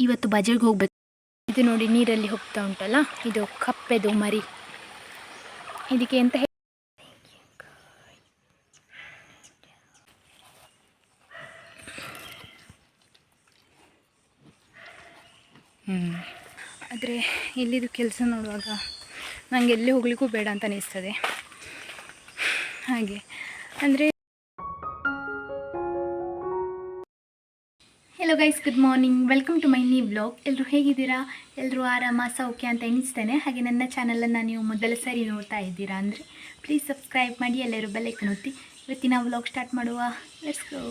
ಇವತ್ತು ಬಜೆಟ್ಗೆ ಹೋಗ್ಬೇಕು. ಇದು ನೋಡಿ ನೀರಲ್ಲಿ ಹೋಗ್ತಾ ಉಂಟಲ್ಲ, ಇದು ಕಪ್ಪೆದು ಮರಿ. ಇದಕ್ಕೆ ಎಂತ ಆದರೆ ಇಲ್ಲಿದು ಕೆಲಸ ನೋಡುವಾಗ ನನಗೆ ಎಲ್ಲಿ ಹೋಗ್ಲಿಕ್ಕೂ ಬೇಡ ಅಂತ ಅನಿಸ್ತದೆ. ಹಾಗೆ ಅಂದರೆ hello guys, good morning, welcome to my new vlog. ಎಲ್ಲರೂ ಹೇಗಿದ್ದೀರಾ? ಎಲ್ಲರೂ ಆರಾಮ ಸೌಖ್ಯ ಅಂತ ಎನಿಸ್ತೇನೆ. ಹಾಗೆ ನನ್ನ ಚಾನಲನ್ನು ನೀವು ಮೊದಲ ಸಾರಿ ನೋಡ್ತಾ ಇದ್ದೀರಾ ಅಂದರೆ ಪ್ಲೀಸ್ ಸಬ್ಸ್ಕ್ರೈಬ್ ಮಾಡಿ, ಎಲ್ಲರೂ ಬೆಲ್ ಐಕಾನ್ ಒತ್ತಿ. ಇವತ್ತಿನ ವ್ಲಾಗ್ ಸ್ಟಾರ್ಟ್ ಮಾಡುವ. Let's go.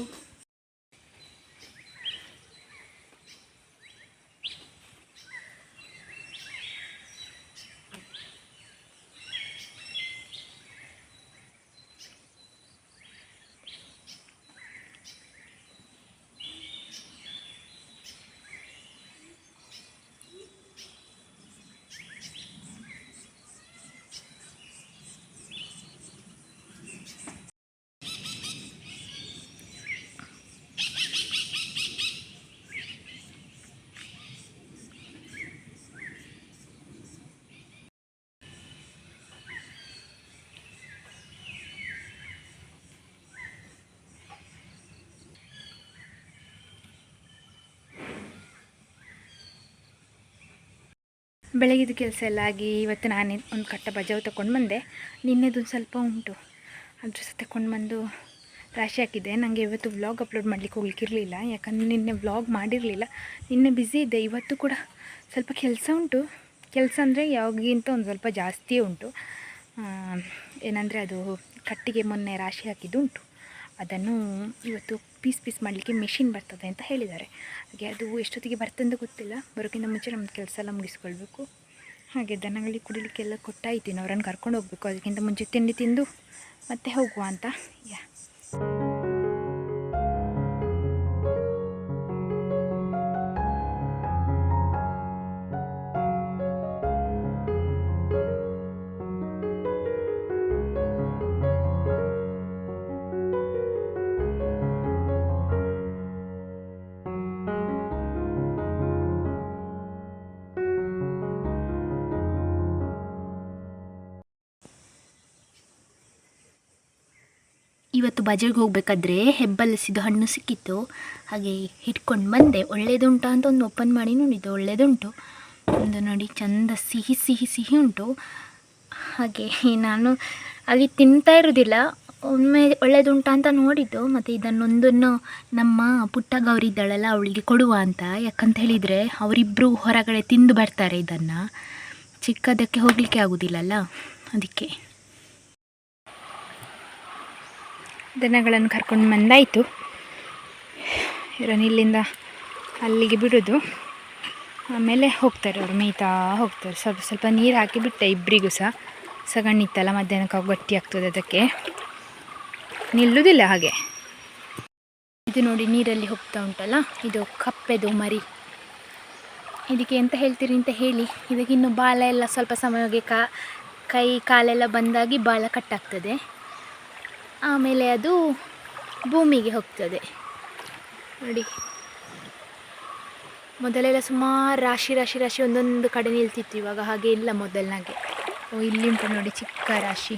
ಬೆಳಗಿದ ಕೆಲಸ ಎಲ್ಲ ಆಗಿ ಇವತ್ತು ನಾನೇ ಒಂದು ಕಟ್ಟ ಬಜಾವ್ ತೊಗೊಂಡು ಬಂದೆ. ನಿನ್ನೆದೊಂದು ಸ್ವಲ್ಪ ಉಂಟು, ಅದ್ರ ಸಹ ತಗೊಂಡು ಬಂದು ರಾಶಿ ಹಾಕಿದ್ದೆ. ನನಗೆ ಇವತ್ತು ವ್ಲಾಗ್ ಅಪ್ಲೋಡ್ ಮಾಡಲಿಕ್ಕೆ ಹೋಗ್ಲಿಕ್ಕಿರಲಿಲ್ಲ, ಯಾಕಂದರೆ ನಿನ್ನೆ ವ್ಲಾಗ್ ಮಾಡಿರಲಿಲ್ಲ. ನಿನ್ನೆ ಬ್ಯುಸಿ ಇದ್ದೆ. ಇವತ್ತು ಕೂಡ ಸ್ವಲ್ಪ ಕೆಲಸ ಉಂಟು. ಕೆಲಸ ಅಂದರೆ ಯಾವಾಗಿಂತ ಒಂದು ಸ್ವಲ್ಪ ಜಾಸ್ತಿಯೇ ಉಂಟು. ಏನಂದರೆ ಅದು ಕಟ್ಟಿಗೆ ಮೊನ್ನೆ ರಾಶಿ ಹಾಕಿದ್ದು ಉಂಟು. ಅದನ್ನು ಇವತ್ತು ಪೀಸ್ ಮಾಡಲಿಕ್ಕೆ ಮೆಷಿನ್ ಬರ್ತದೆ ಅಂತ ಹೇಳಿದ್ದಾರೆ. ಹಾಗೆ ಅದು ಎಷ್ಟೊತ್ತಿಗೆ ಬರ್ತಂತ ಗೊತ್ತಿಲ್ಲ. ಬರೋಕ್ಕಿಂತ ಮುಂಚೆ ನಮ್ಮ ಕೆಲಸ ಎಲ್ಲ ಮುಗಿಸ್ಕೊಳ್ಬೇಕು. ಹಾಗೆ ದನಗಳಿಗೆ ಕುಡಿಲಿಕ್ಕೆಲ್ಲ ಕೊಟ್ಟಾಯ್ತೀನಿ, ಅವರನ್ನು ಕರ್ಕೊಂಡು ಹೋಗಬೇಕು. ಅದಕ್ಕಿಂತ ಮುಂಚೆ ತಿಂಡಿ ತಿಂದು ಮತ್ತೆ ಹೋಗುವ ಅಂತ. ಇವತ್ತು ಬಜಾರ್ಗೆ ಹೋಗಬೇಕಾದ್ರೆ ಹೆಬ್ಬಲಸಿದು ಹಣ್ಣು ಸಿಕ್ಕಿತ್ತು. ಹಾಗೆ ಇಟ್ಕೊಂಡು ಬಂದೆ. ಒಳ್ಳೇದುಂಟು ಅಂತ ಒಂದು ಓಪನ್ ಮಾಡಿ ನೋಡಿದ್ದು, ಒಳ್ಳೇದುಂಟು. ಒಂದು ನೋಡಿ ಚಂದ ಸಿಹಿ ಸಿಹಿ ಸಿಹಿ ಉಂಟು. ಹಾಗೆ ನಾನು ಹಾಗೆ ತಿಂತಾ ಇರೋದಿಲ್ಲ, ಒಮ್ಮೆ ಒಳ್ಳೇದುಂಟ ಅಂತ ನೋಡಿದ್ದು. ಮತ್ತು ಇದನ್ನೊಂದನ್ನು ನಮ್ಮ ಪುಟ್ಟ ಗೌರಿ ಇದ್ದಾಳಲ್ಲ, ಅವಳಿಗೆ ಕೊಡುವ ಅಂತ. ಯಾಕಂತ ಹೇಳಿದರೆ ಅವರಿಬ್ಬರು ಹೊರಗಡೆ ತಿಂದು ಬರ್ತಾರೆ ಇದನ್ನು. ಚಿಕ್ಕದಕ್ಕೆ ಹೋಗಲಿಕ್ಕೆ ಆಗೋದಿಲ್ಲಲ್ಲ, ಅದಕ್ಕೆ. ದನಗಳನ್ನು ಕರ್ಕೊಂಡು ಬಂದಾಯಿತು. ಇವರನ್ನು ಇಲ್ಲಿಂದ ಅಲ್ಲಿಗೆ ಬಿಡೋದು, ಆಮೇಲೆ ಹೋಗ್ತಾರೆ ಅವರು, ಮೇಯ್ತಾ ಹೋಗ್ತಾರೆ. ಸ್ವಲ್ಪ ನೀರು ಹಾಕಿ ಬಿಟ್ಟೆ ಇಬ್ಬರಿಗೂ ಸಹ. ಸಗಣಿತ್ತಲ್ಲ, ಮಧ್ಯಾಹ್ನಕ್ಕೆ ಗಟ್ಟಿ ಆಗ್ತದೆ, ಅದಕ್ಕೆ ನಿಲ್ಲುವುದಿಲ್ಲ ಹಾಗೆ. ಇದು ನೋಡಿ ನೀರಲ್ಲಿ ಹೋಗ್ತಾ ಉಂಟಲ್ಲ, ಇದು ಕಪ್ಪೆದು ಮರಿ. ಇದಕ್ಕೆ ಎಂತ ಹೇಳ್ತೀರಿ ಅಂತ ಹೇಳಿ. ಇದಕ್ಕಿನ್ನು ಬಾಲ ಎಲ್ಲ ಸ್ವಲ್ಪ ಸಮಯಕ್ಕೆ ಕೈ ಕಾಲೆಲ್ಲ ಬಂದಾಗಿ ಬಾಲ ಕಟ್ಟಾಗ್ತದೆ. ಆಮೇಲೆ ಅದು ಭೂಮಿಗೆ ಹೋಗ್ತದೆ ನೋಡಿ. ಮೊದಲೆಲ್ಲ ಸುಮಾರು ರಾಶಿ ಒಂದೊಂದು ಕಡೆ ನಿಲ್ತಿತ್ತು, ಇವಾಗ ಹಾಗೆ ಇಲ್ಲ ಮೊದಲನಾಗೆ. ಇಲ್ಲಿ ಉಂಟು ನೋಡಿ ಚಿಕ್ಕ ರಾಶಿ.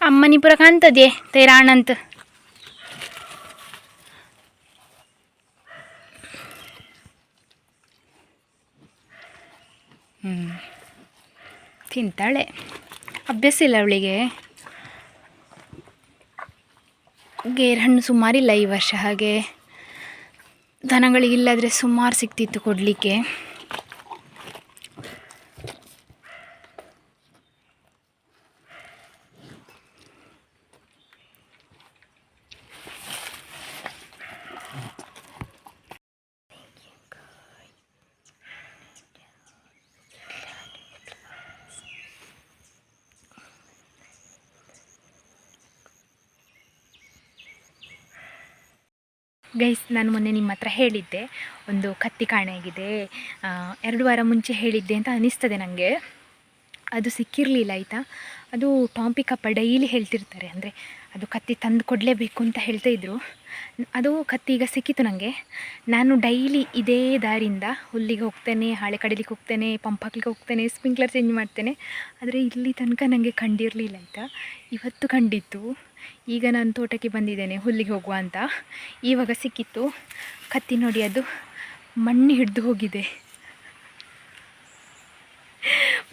ಅಮ್ಮನಿ ಪುರ ಕಾಣ್ತದೆ ತೇರಾಣಂತ. ತಿಂತಾಳೆ, ಅಭ್ಯಾಸ ಇಲ್ಲ ಅವಳಿಗೆ. ಗೇರು ಹಣ್ಣು ಸುಮಾರಿಲ್ಲ ಈ ವರ್ಷ. ಹಾಗೆ ದನಗಳಿಗಿಲ್ಲಾದರೆ ಸುಮಾರು ಸಿಕ್ತಿತ್ತು ಕೊಡಲಿಕ್ಕೆ. ಗೈಸ್, ನಾನು ಮೊನ್ನೆ ನಿಮ್ಮ ಹತ್ರ ಹೇಳಿದ್ದೆ ಒಂದು ಕತ್ತಿ ಕಾಣೆಯಾಗಿದೆ. 2 ವಾರ ಮುಂಚೆ ಹೇಳಿದ್ದೆ ಅಂತ ಅನಿಸ್ತದೆ ನನಗೆ. ಅದು ಸಿಕ್ಕಿರಲಿಲ್ಲ ಆಯಿತಾ. ಅದು ಟಾಪಿಕಪ್ಪ ಡೈಲಿ ಹೇಳ್ತಿರ್ತಾರೆ, ಅಂದರೆ ಅದು ಕತ್ತಿ ತಂದು ಕೊಡಲೇಬೇಕು ಅಂತ ಹೇಳ್ತಾಯಿದ್ರು. ಅದು ಕತ್ತಿ ಈಗ ಸಿಕ್ಕಿತು ನನಗೆ. ನಾನು ಡೈಲಿ ಇದೇ ದಾರಿಯಿಂದ ಹುಲ್ಲಿಗೆ ಹೋಗ್ತೇನೆ, ಹಾಳೆ ಕಡಿಲಿಕ್ಕೆ ಹೋಗ್ತೇನೆ, ಪಂಪ್ ಹಾಕ್ಲಿಕ್ಕೆ ಹೋಗ್ತೇನೆ, ಸ್ಪ್ರಿಂಕ್ಲರ್ ಚೇಂಜ್ ಮಾಡ್ತೇನೆ. ಆದರೆ ಇಲ್ಲಿ ತನಕ ನನಗೆ ಕಂಡಿರಲಿಲ್ಲ ಆಯಿತಾ. ಇವತ್ತು ಕಂಡಿತ್ತು. ಈಗ ನಾನು ತೋಟಕ್ಕೆ ಬಂದಿದ್ದೇನೆ ಹುಲ್ಲಿಗೆ ಹೋಗುವ ಅಂತ. ಇವಾಗ ಸಿಕ್ಕಿತ್ತು ಕತ್ತಿ. ನೋಡಿ, ಅದು ಮಣ್ಣು ಹಿಡಿದು ಹೋಗಿದೆ.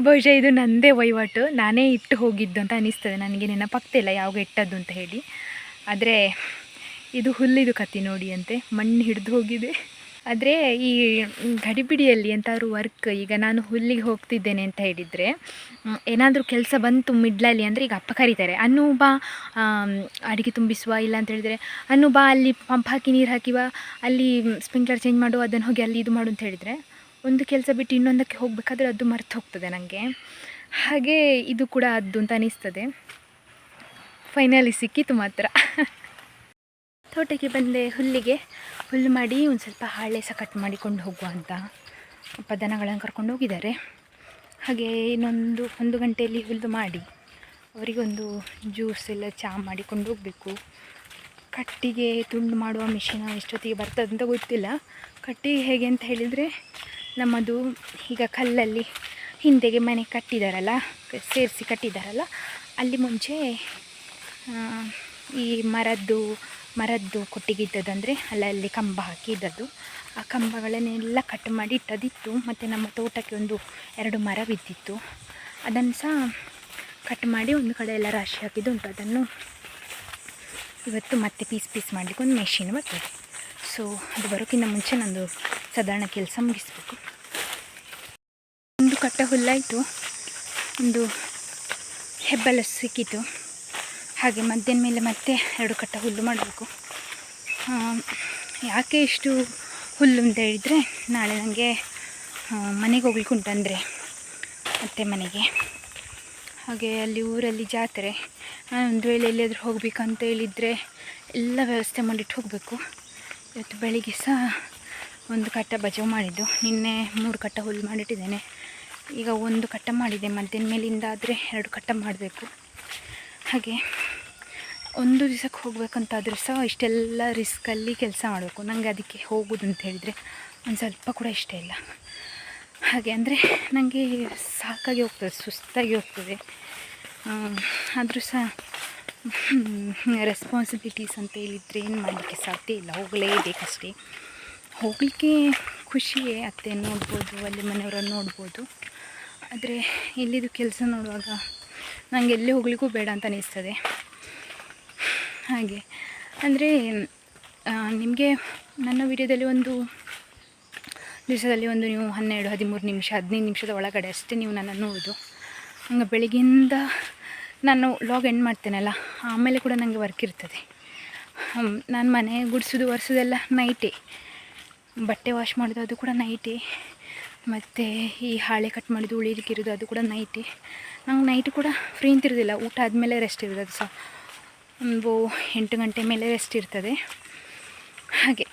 ಬಹುಶಃ ಇದು ನನ್ನದೇ ವಹಿವಾಟು, ನಾನೇ ಇಟ್ಟು ಹೋಗಿದ್ದು ಅಂತ ಅನಿಸ್ತದೆ ನನಗೆ. ನೆನಪಾಗ್ತಿಲ್ಲ ಯಾವಾಗ ಇಟ್ಟದ್ದು ಅಂತ ಹೇಳಿ. ಆದರೆ ಇದು ಹುಲ್ಲಿದು ಕತ್ತಿ ನೋಡಿ ಅಂತೆ, ಮಣ್ಣು ಹಿಡಿದು ಹೋಗಿದೆ. ಆದರೆ ಈ ಗಡಿಬಿಡಿಯಲ್ಲಿ ಎಂಥಾದ್ರು ವರ್ಕ್, ಈಗ ನಾನು ಹುಲ್ಲಿಗೆ ಹೋಗ್ತಿದ್ದೇನೆ ಅಂತ ಹೇಳಿದರೆ, ಏನಾದರೂ ಕೆಲಸ ಬಂತು ಮಿಡ್ಲಲ್ಲಿ, ಅಂದರೆ ಈಗ ಅಪ್ಪ ಕರೀತಾರೆ, ಅನ್ನು ಬಾ ಅಡುಗೆ ತುಂಬಿಸುವ, ಇಲ್ಲ ಅಂತ ಹೇಳಿದರೆ ಅನ್ನು ಬಾ ಅಲ್ಲಿ ಪಂಪ್ ಹಾಕಿ ನೀರು ಹಾಕಿ ಬಾ, ಅಲ್ಲಿ ಸ್ಪ್ರಿಂಕ್ಲರ್ ಚೇಂಜ್ ಮಾಡು, ಅದನ್ನು ಹೋಗಿ ಅಲ್ಲಿ ಇದು ಮಾಡು ಅಂತ ಹೇಳಿದರೆ, ಒಂದು ಕೆಲಸ ಬಿಟ್ಟು ಇನ್ನೊಂದಕ್ಕೆ ಹೋಗಬೇಕಾದ್ರೆ ಅದು ಮರ್ತು ಹೋಗ್ತದೆ ನನಗೆ. ಹಾಗೆ ಇದು ಕೂಡ ಅದು ಅಂತ ಅನಿಸ್ತದೆ. ಫೈನಲಿ ಸಿಕ್ಕಿತು ಮಾತ್ರ. ತೋಟಕ್ಕೆ ಬಂದೆ, ಹುಲ್ಲು ಮಾಡಿ ಒಂದು ಸ್ವಲ್ಪ ಹಾಳೆ ಸಹ ಕಟ್ ಮಾಡಿಕೊಂಡು ಹೋಗುವ ಅಂತ ಅಪ್ಪ ದನಗಳನ್ನು ಕರ್ಕೊಂಡು ಹೋಗಿದ್ದಾರೆ. ಹಾಗೆ ಇನ್ನೊಂದು 1 ಗಂಟೆಯಲ್ಲಿ ಹುಲ್ಲು ಮಾಡಿ ಅವರಿಗೊಂದು ಜ್ಯೂಸ್ ಎಲ್ಲ ಚಹಾ ಮಾಡಿಕೊಂಡು ಹೋಗಬೇಕು. ಕಟ್ಟಿಗೆ ತುಂಡು ಮಾಡುವ ಮಿಷಿನ್ ಎಷ್ಟೊತ್ತಿಗೆ ಬರ್ತದೆ ಅಂತ ಗೊತ್ತಿಲ್ಲ. ಕಟ್ಟಿಗೆ ಹೇಗೆ ಅಂತ ಹೇಳಿದರೆ, ನಮ್ಮದು ಈಗ ಕಲ್ಲಲ್ಲಿ ಹಿಂದೆಗೆ ಮನೆ ಕಟ್ಟಿದಾರಲ್ಲ, ಸೇರಿಸಿ ಕಟ್ಟಿದಾರಲ್ಲ, ಅಲ್ಲಿ ಮುಂಚೆ ಈ ಮರದ್ದು ಕೊಟ್ಟಿಗಿದ್ದದ್ದು, ಅಂದರೆ ಅಲ್ಲಲ್ಲಿ ಕಂಬ ಹಾಕಿ ಇದ್ದದ್ದು. ಆ ಕಂಬಗಳನ್ನೆಲ್ಲ ಕಟ್ ಮಾಡಿ ಇಟ್ಟದಿತ್ತು. ಮತ್ತು ನಮ್ಮ ತೋಟಕ್ಕೆ 1-2 ಮರ ಬಿದ್ದಿತ್ತು, ಅದನ್ನು ಸಹ ಕಟ್ ಮಾಡಿ ಒಂದು ಕಡೆ ಎಲ್ಲ ರಾಶಿ ಹಾಕಿದ್ದು ಉಂಟು. ಅದನ್ನು ಇವತ್ತು ಮತ್ತೆ ಪೀಸ್ ಮಾಡಲಿಕ್ಕೆ ಒಂದು ಮೆಷಿನ್ ಬರ್ತದೆ. ಸೊ ಅದು ಬರೋಕ್ಕಿಂತ ಮುಂಚೆ ನಂದು ಸಾಧಾರಣ ಕೆಲಸ ಮುಗಿಸ್ಬೇಕು. ಒಂದು ಕಟ್ಟ ಹುಲ್ಲಾಯಿತು, ಒಂದು ಹೆಬ್ಬಲ ಸಿಕ್ಕಿತು. ಹಾಗೆ ಮಧ್ಯಾಹ್ನ ಮೇಲೆ ಮತ್ತೆ 2 ಕಟ್ಟ ಹುಲ್ಲು ಮಾಡಬೇಕು. ಯಾಕೆ ಇಷ್ಟು ಹುಲ್ಲು ಅಂತ ಹೇಳಿದರೆ, ನಾಳೆ ನನಗೆ ಮನೆಗೆ ಹೋಗ್ಲಿಕ್ಕೆ ಉಂಟು, ಅಂದರೆ ಅತ್ತೆ ಮನೆಗೆ. ಹಾಗೆ ಅಲ್ಲಿ ಊರಲ್ಲಿ ಜಾತ್ರೆ, ನಾನು ಒಂದು ವೇಳೆ ಎಲ್ಲಿಯಾದರೂ ಹೋಗಬೇಕಂತ ಹೇಳಿದರೆ ಎಲ್ಲ ವ್ಯವಸ್ಥೆ ಮಾಡಿಟ್ಟು ಹೋಗಬೇಕು. ಇವತ್ತು ಬೆಳಿಗ್ಗೆ ಸಹ 1 ಕಟ್ಟ ಬಚಾವ್ ಮಾಡಿದ್ದು, ನಿನ್ನೆ 3 ಕಟ್ಟ ಹುಲ್ಲು ಮಾಡಿಟ್ಟಿದ್ದೇನೆ. ಈಗ 1 ಕಟ್ಟ ಮಾಡಿದೆ, ಮಧ್ಯಾಹ್ನ ಮೇಲಿಂದ ಆದರೆ 2 ಕಟ್ಟ ಮಾಡಬೇಕು. ಹಾಗೆ ಒಂದು ದಿವಸಕ್ಕೆ ಹೋಗಬೇಕಂತಾದರೂ ಸಹ ಇಷ್ಟೆಲ್ಲ ರಿಸ್ಕಲ್ಲಿ ಕೆಲಸ ಮಾಡಬೇಕು. ನನಗೆ ಅದಕ್ಕೆ ಹೋಗೋದು ಅಂತ ಹೇಳಿದರೆ ಒಂದು ಸ್ವಲ್ಪ ಕೂಡ ಇಷ್ಟ ಇಲ್ಲ. ಹಾಗೆ ಅಂದರೆ ನನಗೆ ಸಾಕಾಗಿ ಹೋಗ್ತದೆ, ಸುಸ್ತಾಗಿ ಹೋಗ್ತದೆ. ಆದರೂ ಸಹ ರೆಸ್ಪಾನ್ಸಿಬಿಲಿಟೀಸ್ ಅಂತ ಹೇಳಿದರೆ ಏನು ಮಾಡಲಿಕ್ಕೆ ಸಾಧ್ಯ ಇಲ್ಲ, ಹೋಗಲೇಬೇಕಷ್ಟೇ. ಹೋಗಲಿಕ್ಕೆ ಖುಷಿಯೇ, ಅತ್ತೆ ನೋಡ್ಬೋದು, ಅಲ್ಲಿ ಮನೆಯವರನ್ನು ನೋಡ್ಬೋದು. ಆದರೆ ಇಲ್ಲಿದು ಕೆಲಸ ನೋಡುವಾಗ ನನಗೆ ಎಲ್ಲಿ ಹೋಗಲಿಕ್ಕೂ ಬೇಡ ಅಂತ ಅನಿಸ್ತದೆ. ಹಾಗೆ ಅಂದರೆ ನಿಮಗೆ ನನ್ನ ವಿಡಿಯೋದಲ್ಲಿ ಒಂದು ದಿವಸದಲ್ಲಿ ನೀವು 12, 13 ನಿಮಿಷ, 15 ನಿಮಿಷದ ಒಳಗಡೆ ಅಷ್ಟೇ ನೀವು ನನ್ನನ್ನು ನೋಡೋದು. ಹಂಗೆ ಬೆಳಗ್ಗೆಯಿಂದ ನಾನು ವ್ಲಾಗ್ ಎಂಡ್ ಮಾಡ್ತೇನಲ್ಲ, ಆಮೇಲೆ ಕೂಡ ನನಗೆ ವರ್ಕ್ ಇರ್ತದೆ. ನಾನು ಮನೆ ಗುಡಿಸೋದು ಒರೆಸೋದೆಲ್ಲ ನೈಟೇ, ಬಟ್ಟೆ ವಾಶ್ ಮಾಡೋದು ಅದು ಕೂಡ ನೈಟೇ, ಮತ್ತು ಈ ಹಾಳೆ ಕಟ್ ಮಾಡಿದ್ದು ಉಳಿಲಿಕ್ಕಿರೋದು ಅದು ಕೂಡ ನೈಟೇ. ನಂಗೆ ನೈಟ್ ಕೂಡ ಫ್ರೀ ಅಂತಿರೋದಿಲ್ಲ, ಊಟ ಆದಮೇಲೆ ರೆಸ್ಟ್ ಇರೋದು. ಅದು ಸಹ ಒಂದು 8 ಗಂಟೆ ಮೇಲೆ ರೆಸ್ಟ್ ಇರ್ತದೆ. ಹಾಗೆ